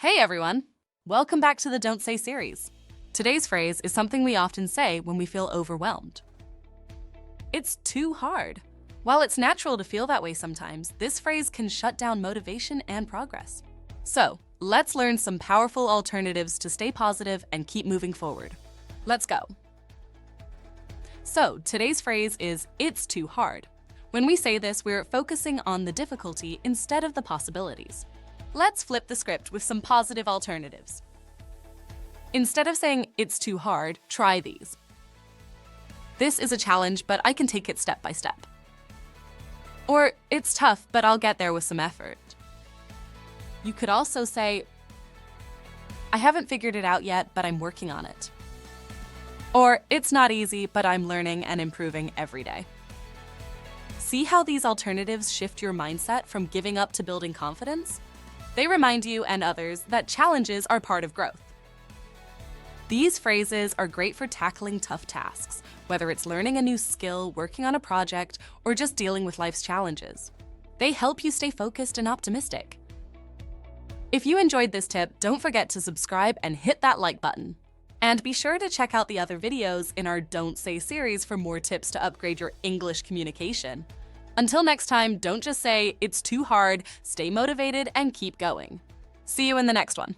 Hey everyone! Welcome back to the Don't Say series. Today's phrase is something we often say when we feel overwhelmed. It's too hard. While it's natural to feel that way sometimes, this phrase can shut down motivation and progress. So, let's learn some powerful alternatives to stay positive and keep moving forward. Let's go. So, today's phrase is it's too hard. When we say this, we're focusing on the difficulty instead of the possibilities. Let's flip the script with some positive alternatives. Instead of saying, it's too hard, try these. This is a challenge, but I can take it step by step. Or, it's tough, but I'll get there with some effort. You could also say, I haven't figured it out yet, but I'm working on it. Or, it's not easy, but I'm learning and improving every day. See how these alternatives shift your mindset from giving up to building confidence? They remind you and others that challenges are part of growth. These phrases are great for tackling tough tasks, whether it's learning a new skill, working on a project, or just dealing with life's challenges. They help you stay focused and optimistic. If you enjoyed this tip, don't forget to subscribe and hit that like button. And be sure to check out the other videos in our Don't Say series for more tips to upgrade your English communication. Until next time, don't just say, it's too hard, stay motivated and keep going. See you in the next one.